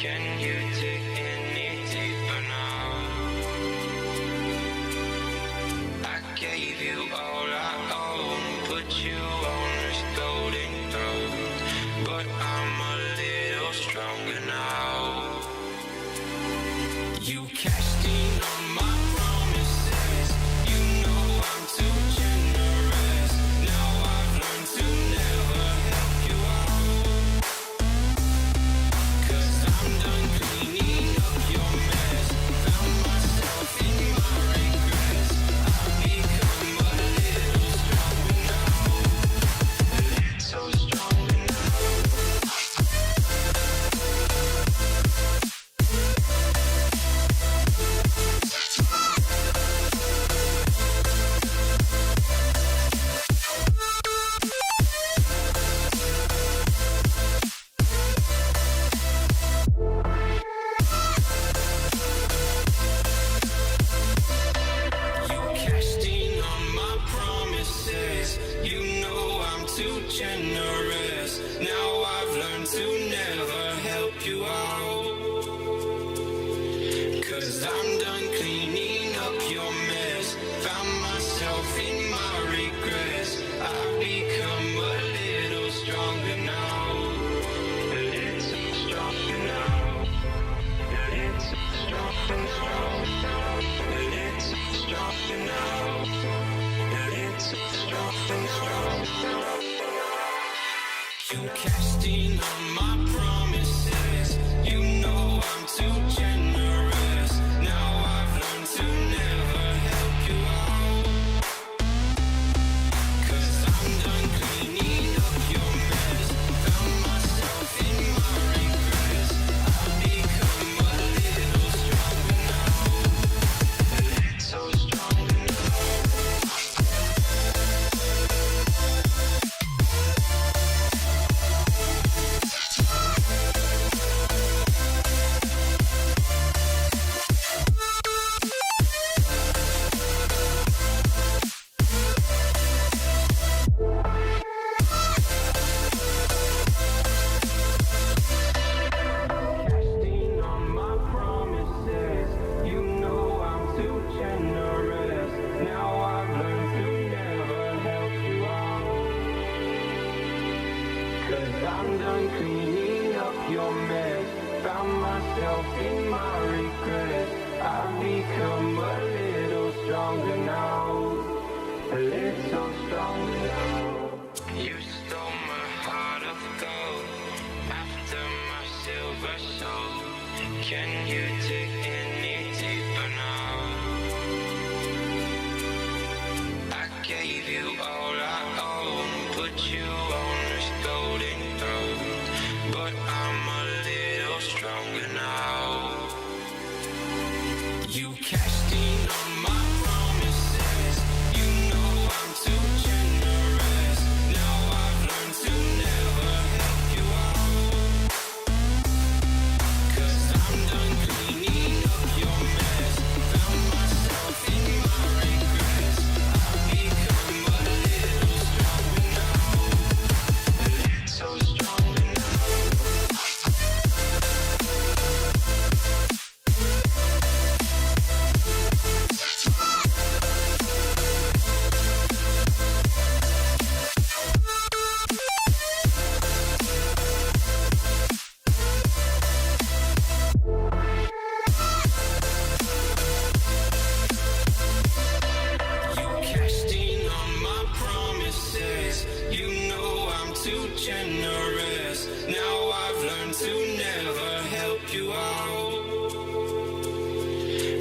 Can you dig any deeper now? I gave you all I own, put you on this golden throne, but I'm a little stronger now. You cashed in on my promises, you know I'm too generous. Now I've learned to never help you out, 'cause I'm done cleaning up your mess. Found myself in my regrets. I've become a little stronger now, a little stronger now. You cashed in on my promises, you know I'm too generous. Now I've learned to never help you out, 'cause I'm done cleaning up your mess. Found myself in my regrets. I've become a little stronger now, a little stronger now, a little stronger now, a little stronger now, a little stronger now. You cashed in on my promises, you know I'm too generous. Now I've learned to never help you out, 'cause I'm done cleaning up your mess. Found myself in my regrets. I've become a little stronger now, a little stronger now. Cashed in on my promises, you know I'm too generous. Now I've learned to never help you out, 'cause I'm done cleaning up your mess. Found myself in my regrets. I've become a little stronger now, a little stronger now. You stole my heart of gold after my silver soul. Can you dig any deeper now? I gave you all I own, put you on this golden throne, but I'm a little stronger now. You cashed in on my promises, you know I'm too generous. Now I've learned to never help you out, 'cause I'm done cleaning up your mess. Found myself in my regrets. I've become a little stronger now, a little stronger now. You cashed in on my promises, you know I'm too generous. Now I've learned to never help you out,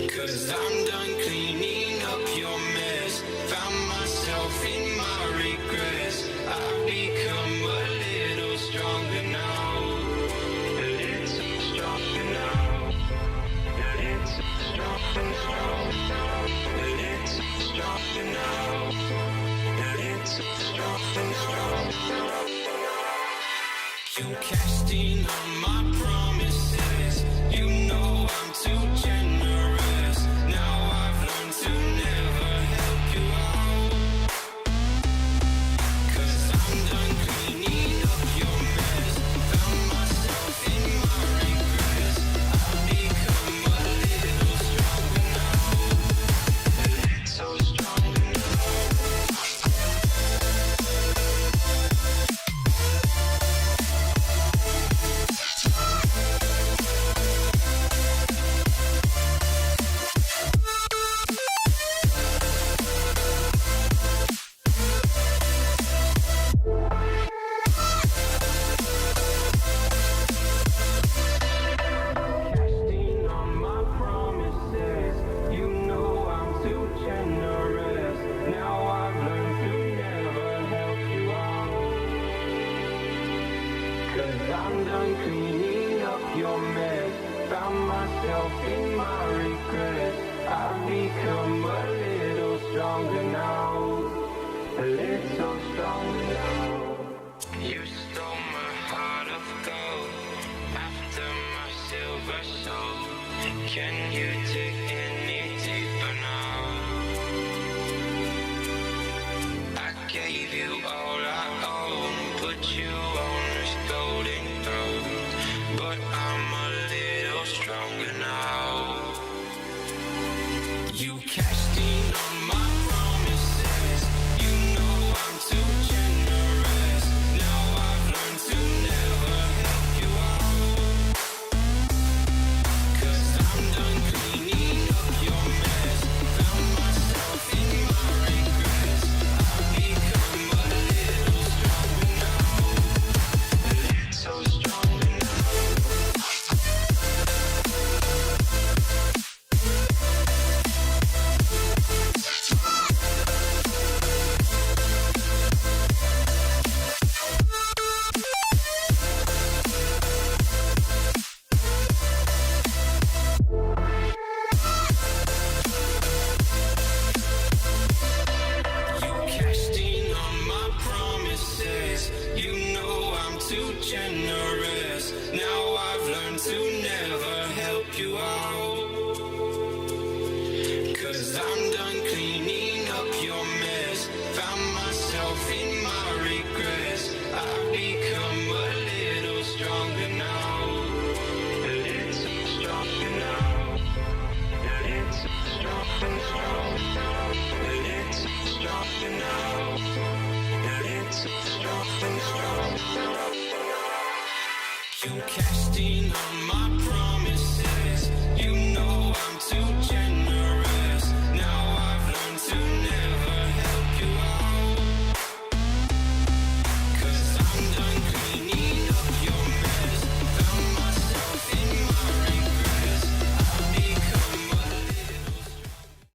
'cause I'm done cleaning up your mess. Found myself in my regrets. I've become a little stronger now, a little stronger now, a little stronger now, a little stronger now, a little stronger now. You cashed in on my promises, you know I'm too generous. Now I've learned to never help you out, 'cause I'm done cleaning up your mess. Found myself in my regrets. 'Cause I'm done cleaning up your mess. Found myself in my regrets. I've become a little stronger now. A little stronger now. You stole my heart of gold after my silver soul. Can you dig any deeper now? I gave you all I own, put you on this golden throne, but I'm a little stronger now. You cashed in on my promises. You know I'm too generous. Now I've learned to never help you out. 'Cause I'm done cleaning up your mess. Found myself in my regrets. I've become a little stronger now. A little stronger now. You cashed in on my promises. You know I'm too generous. Now I've learned to never help you out. 'Cause I'm done cleaning up your mess. Found myself in my regrets. I've become a little stronger now. A little stronger now. A little stronger now. A little stronger now. A little stronger now. You cashed in on my promises.